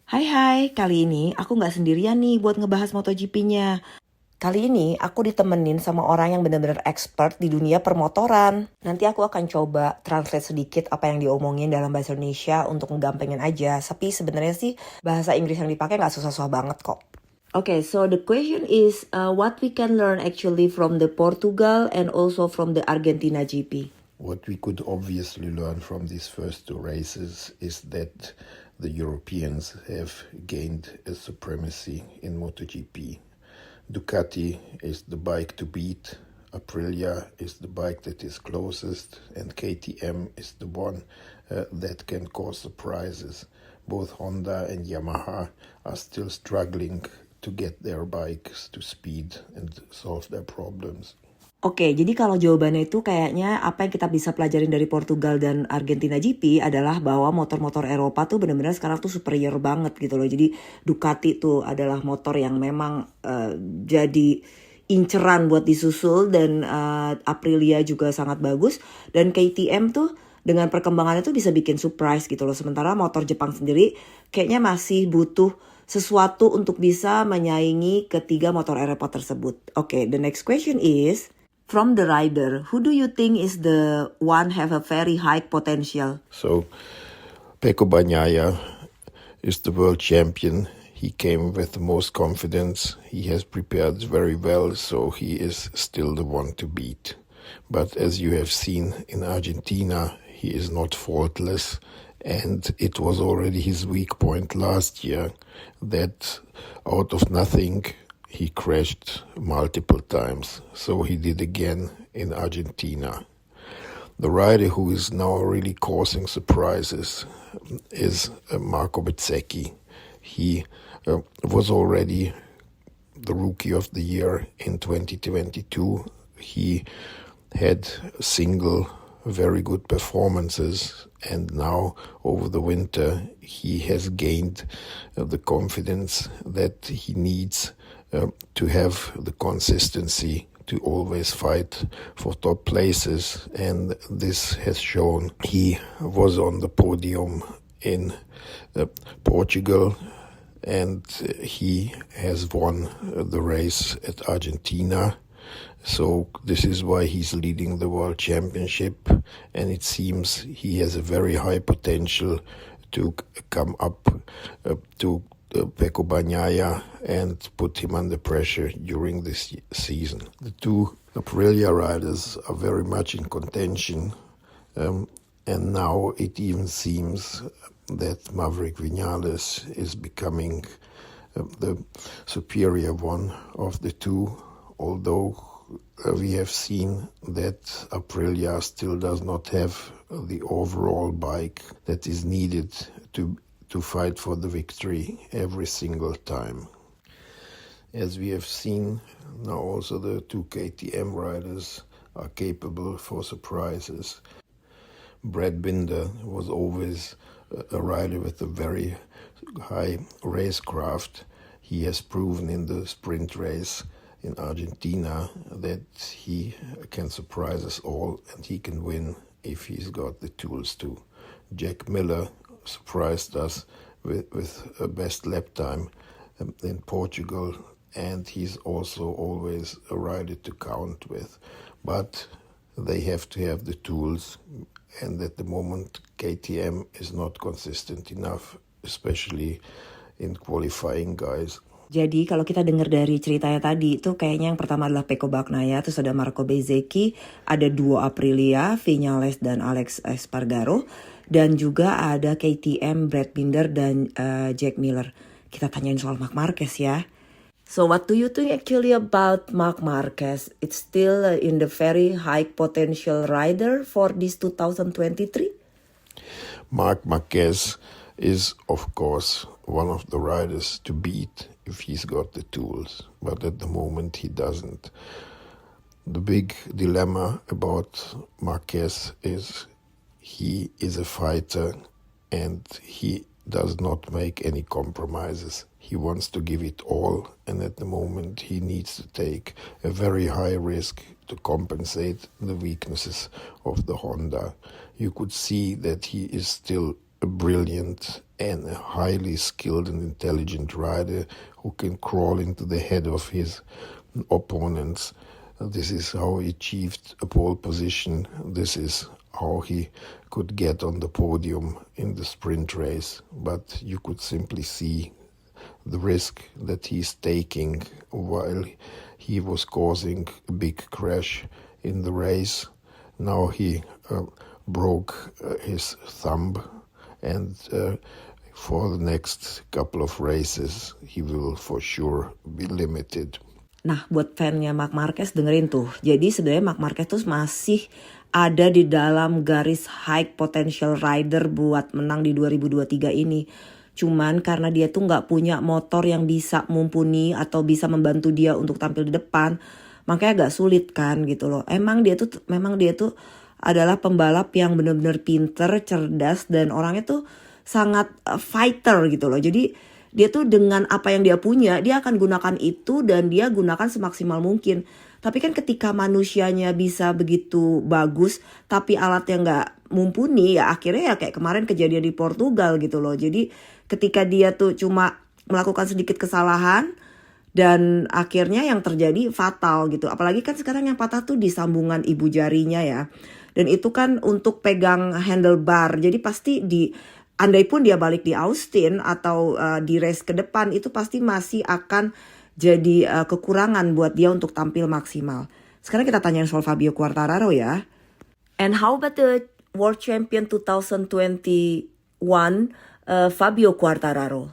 Hai, kali ini aku nggak sendirian nih buat ngebahas MotoGP-nya. Kali ini aku ditemenin sama orang yang benar-benar expert di dunia permotoran. Nanti aku akan coba translate sedikit apa yang diomongin dalam bahasa Indonesia untuk ngegampangin aja. Tapi sebenarnya sih bahasa Inggris yang dipakai nggak susah-susah banget kok. Okay, so the question is what we can learn actually from the Portugal and also from the Argentina GP. What we could obviously learn from these first two races is that the Europeans have gained a supremacy in MotoGP. Ducati is the bike to beat, Aprilia is the bike that is closest, and KTM is the one that can cause surprises. Both Honda and Yamaha are still struggling to get their bikes to speed and solve their problems. Oke, jadi kalau jawabannya itu kayaknya apa yang kita bisa pelajarin dari Portugal dan Argentina GP adalah bahwa motor-motor Eropa tuh benar-benar sekarang tuh superior banget gitu loh. Jadi Ducati tuh adalah motor yang memang jadi inceran buat disusul dan Aprilia juga sangat bagus. Dan KTM tuh dengan perkembangannya tuh bisa bikin surprise gitu loh. Sementara motor Jepang sendiri kayaknya masih butuh sesuatu untuk bisa menyaingi ketiga motor Eropa tersebut. Oke, the next question is, from the rider, who do you think is the one have a very high potential? So, Pecco Bagnaia is the world champion. He came with the most confidence. He has prepared very well, so he is still the one to beat. But as you have seen in Argentina, he is not faultless. And it was already his weak point last year that out of nothing he crashed multiple times. So he did again in Argentina. The rider who is now really causing surprises is Marco Bezzecchi. He was already the Rookie of the Year in 2022. He had single very good performances, and now over the winter he has gained the confidence that he needs to have the consistency to always fight for top places, and this has shown. He was on the podium in Portugal, and he has won the race at Argentina. So this is why he's leading the World Championship, and it seems he has a very high potential to come up to Pecco Bagnaia and put him under pressure during this season. The two Aprilia riders are very much in contention, and now it even seems that Maverick Vinales is becoming the superior one of the two, although we have seen that Aprilia still does not have the overall bike that is needed to fight for the victory every single time. As we have seen, now also the two KTM riders are capable for surprises. Brad Binder was always a rider with a very high racecraft. He has proven in the sprint race in Argentina that he can surprise us all, and he can win if he's got the tools to. Jack Miller surprised us with a best lap time in Portugal, and he's also always a rider to count with. But they have to have the tools, and at the moment KTM is not consistent enough, especially in qualifying guys. Jadi kalau kita dengar dari ceritanya tadi itu kayaknya yang pertama adalah Pecco Bagnaia, terus ada Marco Bezzecchi, ada duo Aprilia, Vinales dan Alex Espargaro, dan juga ada KTM, Brad Binder dan Jack Miller. Kita tanyain soal Marc Marquez ya. So what do you think actually about Marc Marquez? It's still in the very high potential rider for this 2023? Marc Marquez is of course one of the riders to beat if he's got the tools, but at the moment he doesn't. The big dilemma about Marquez is he is a fighter and he does not make any compromises. He wants to give it all, and at the moment he needs to take a very high risk to compensate the weaknesses of the Honda. You could see that he is still a brilliant and a highly skilled and intelligent rider who can crawl into the head of his opponents. This is how he achieved a pole position. This is how he could get on the podium in the sprint race. But you could simply see the risk that he's taking while he was causing a big crash in the race. Now he broke his thumb, and for the next couple of races he will for sure be limited. Nah, buat fannya Marc Marquez dengerin tuh. Jadi sebenarnya Marc Marquez tuh masih ada di dalam garis high potential rider buat menang di 2023 ini. Cuman karena dia tuh nggak punya motor yang bisa mumpuni atau bisa membantu dia untuk tampil di depan, makanya agak sulit kan gitu loh. Memang dia tuh adalah pembalap yang benar-benar pinter, cerdas, dan orangnya tuh sangat fighter gitu loh. Jadi dia tuh dengan apa yang dia punya, dia akan gunakan itu dan dia gunakan semaksimal mungkin. Tapi kan ketika manusianya bisa begitu bagus, tapi alatnya nggak mumpuni, ya akhirnya ya kayak kemarin kejadian di Portugal gitu loh. Jadi ketika dia tuh cuma melakukan sedikit kesalahan, dan akhirnya yang terjadi fatal gitu. Apalagi kan sekarang yang patah tuh di sambungan ibu jarinya ya. Dan itu kan untuk pegang handlebar. Jadi pasti andai pun dia balik di Austin atau di race ke depan, itu pasti masih akan jadi kekurangan buat dia untuk tampil maksimal. Sekarang kita tanyain soal Fabio Quartararo ya. And how about the World Champion 2021 Fabio Quartararo?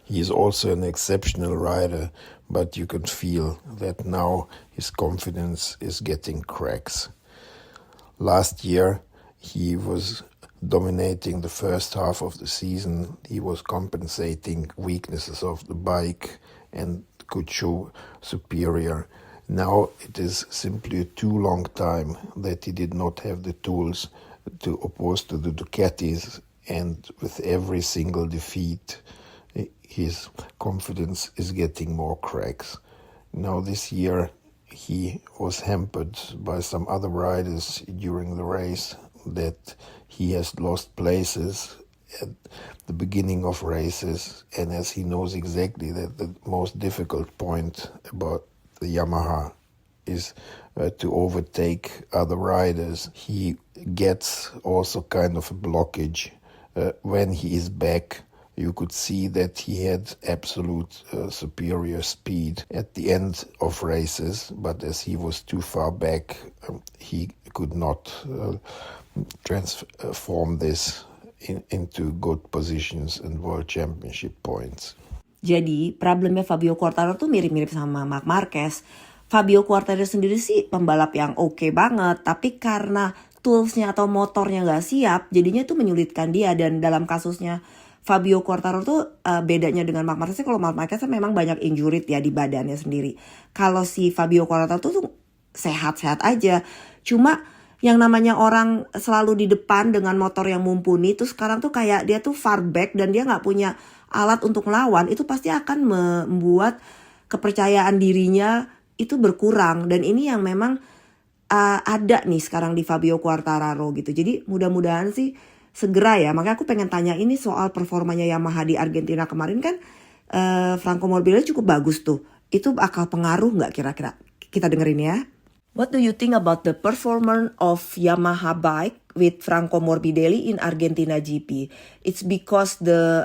He is also an exceptional rider, but you can feel that now his confidence is getting cracks. Last year, he was dominating the first half of the season. He was compensating weaknesses of the bike and could show superior. Now it is simply a too long time that he did not have the tools to oppose to the Ducatis, and with every single defeat, his confidence is getting more cracks. Now this year he was hampered by some other riders during the race, that he has lost places at the beginning of races, and as he knows exactly that the most difficult point about the Yamaha is to overtake other riders, he gets also kind of a blockage. When he is back, you could see that he had absolute superior speed at the end of races, but as he was too far back, he could not transform this into good positions and World Championship points. Jadi problemnya Fabio Quartararo tuh mirip-mirip sama Marc Marquez. Fabio Quartararo sendiri sih pembalap yang oke banget, tapi karena toolsnya atau motornya nggak siap, jadinya itu menyulitkan dia. Dan dalam kasusnya Fabio Quartararo tuh bedanya dengan Marc Marquez, kalau Marc Marquez memang banyak injury ya di badannya sendiri. Kalau si Fabio Quartararo tuh sehat-sehat aja. Cuma yang namanya orang selalu di depan dengan motor yang mumpuni, tuh sekarang tuh kayak dia tuh far back dan dia nggak punya alat untuk melawan, itu pasti akan membuat kepercayaan dirinya itu berkurang. Dan ini yang memang ada nih sekarang di Fabio Quartararo gitu. Jadi mudah-mudahan sih segera ya. Makanya aku pengen tanya ini soal performanya Yamaha di Argentina kemarin kan, Franco Morbidelli cukup bagus tuh. Itu bakal pengaruh nggak kira-kira? Kita dengerin ya. What do you think about the performance of Yamaha bike with Franco Morbidelli in Argentina GP? It's because the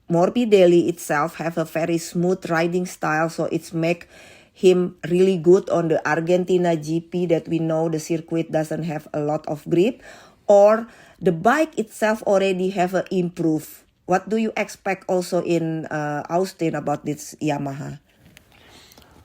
Morbidelli itself have a very smooth riding style, so it's make him really good on the Argentina GP that we know the circuit doesn't have a lot of grip, or the bike itself already have a improve. What do you expect also in Austin about this Yamaha?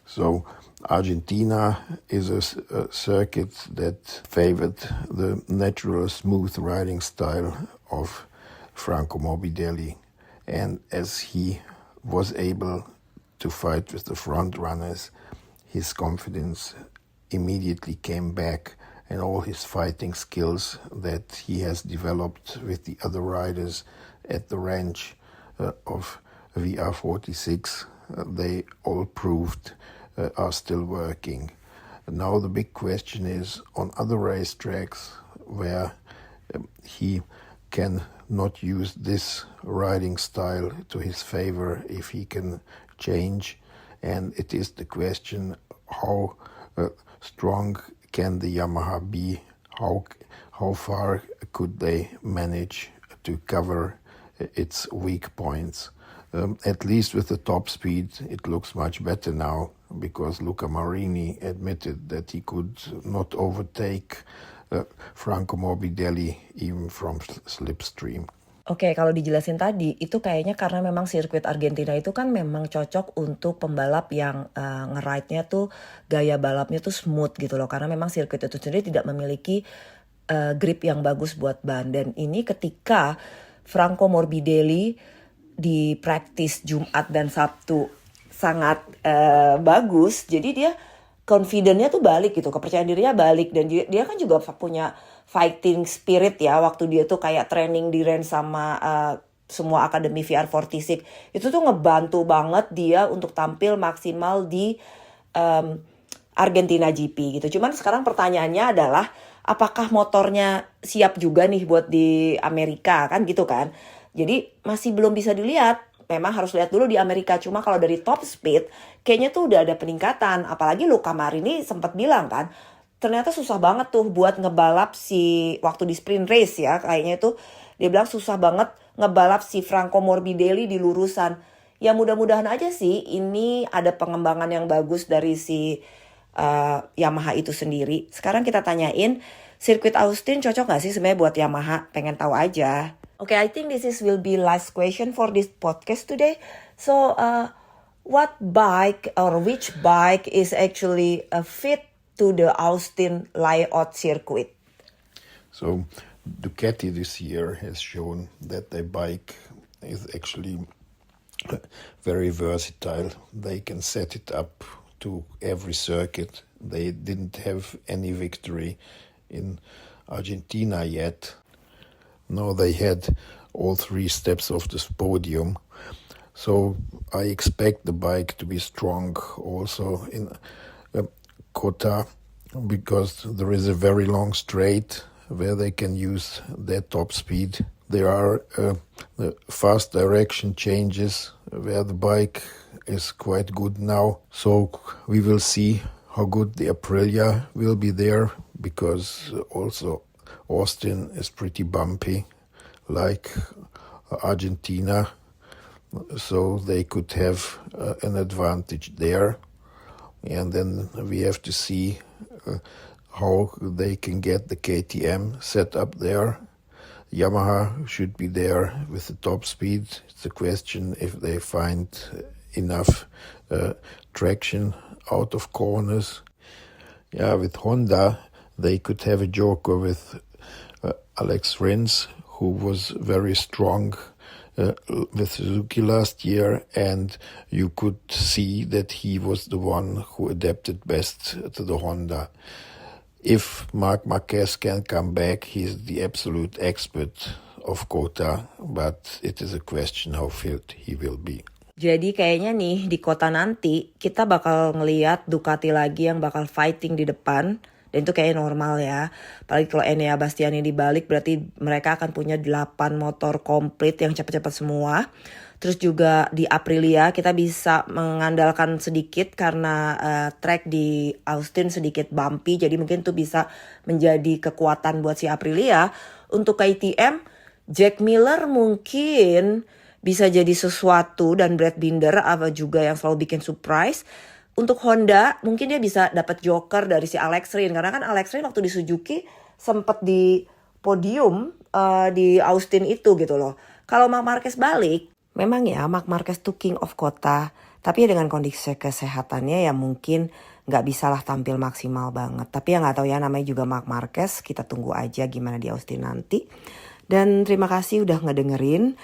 So Argentina is a circuit that favored the natural smooth riding style of Franco Morbidelli. And as he was able to fight with the front runners, his confidence immediately came back, and all his fighting skills that he has developed with the other riders at the ranch of VR46, they all proved are still working. Now the big question is on other racetracks where he can not use this riding style to his favor if he can change. And it is the question how strong can the Yamaha be? How far could they manage to cover its weak points? At least with the top speed, it looks much better now because Luca Marini admitted that he could not overtake Franco Morbidelli even from slipstream. Oke, kalau dijelasin tadi, itu kayaknya karena memang sirkuit Argentina itu kan memang cocok untuk pembalap yang nge-ride-nya tuh, gaya balapnya tuh smooth gitu loh. Karena memang sirkuit itu sendiri tidak memiliki grip yang bagus buat ban. Dan ini ketika Franco Morbidelli di practice Jumat dan Sabtu sangat bagus, jadi dia confident-nya tuh balik gitu, kepercayaan dirinya balik. Dan dia kan juga punya fighting spirit ya, waktu dia tuh kayak training di range sama semua akademi VR46. Itu tuh ngebantu banget dia untuk tampil maksimal di Argentina GP gitu. Cuman sekarang pertanyaannya adalah apakah motornya siap juga nih buat di Amerika kan gitu kan. Jadi masih belum bisa dilihat. Memang harus lihat dulu di Amerika. Cuma kalau dari top speed kayaknya tuh udah ada peningkatan. Apalagi Luca Marini sempat bilang kan, ternyata susah banget tuh buat ngebalap waktu di sprint race ya. Kayaknya tuh dia bilang susah banget ngebalap si Franco Morbidelli di lurusan. Ya mudah-mudahan aja sih ini ada pengembangan yang bagus dari si Yamaha itu sendiri. Sekarang kita tanyain, sirkuit Austin cocok gak sih sebenarnya buat Yamaha? Pengen tahu aja. Okay, I think this will be last question for this podcast today. So, what bike or which bike is actually fit to the Austin layout circuit? So, Ducati this year has shown that their bike is actually very versatile. They can set it up to every circuit. They didn't have any victory in Argentina yet. No, they had all three steps of this podium. So I expect the bike to be strong also in Kota, because there is a very long straight where they can use their top speed. There are fast direction changes where the bike is quite good now. So we will see how good the Aprilia will be there, because also Austin is pretty bumpy, like Argentina, so they could have an advantage there. And then we have to see how they can get the KTM set up there. Yamaha should be there with the top speed. It's a question if they find enough traction out of corners. Yeah, with Honda, they could have a joker with Alex Rins, who was very strong with Suzuki last year, and you could see that he was the one who adapted best to the Honda. If Marc Marquez can come back, he's the absolute expert of Kota, but it is a question how fit he will be. Jadi kayaknya nih di Kota nanti kita bakal ngeliat Ducati lagi yang bakal fighting di depan. Dan itu kayaknya normal ya. Apalagi kalau Enea Bastiani dibalik, berarti mereka akan punya 8 motor komplit yang cepat-cepat semua. Terus juga di Aprilia kita bisa mengandalkan sedikit karena track di Austin sedikit bumpy. Jadi mungkin itu bisa menjadi kekuatan buat si Aprilia. Untuk KTM, Jack Miller mungkin bisa jadi sesuatu, dan Brad Binder apa juga yang selalu bikin surprise. Untuk Honda mungkin dia bisa dapat joker dari si Alex Rins, karena kan Alex Rins waktu di Suzuki sempat di podium di Austin itu gitu loh. Kalau Marc Marquez balik, memang ya Marc Marquez tuh king of Kota, tapi ya dengan kondisi kesehatannya ya mungkin nggak bisalah tampil maksimal banget. Tapi ya nggak tahu ya, namanya juga Marc Marquez, kita tunggu aja gimana di Austin nanti. Dan terima kasih udah ngedengerin.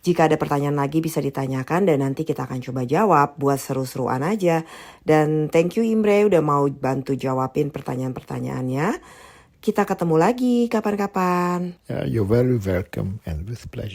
Jika ada pertanyaan lagi bisa ditanyakan dan nanti kita akan coba jawab buat seru-seruan aja. Dan thank you Imre udah mau bantu jawabin pertanyaan-pertanyaannya. Kita ketemu lagi kapan-kapan. You're very welcome and with pleasure.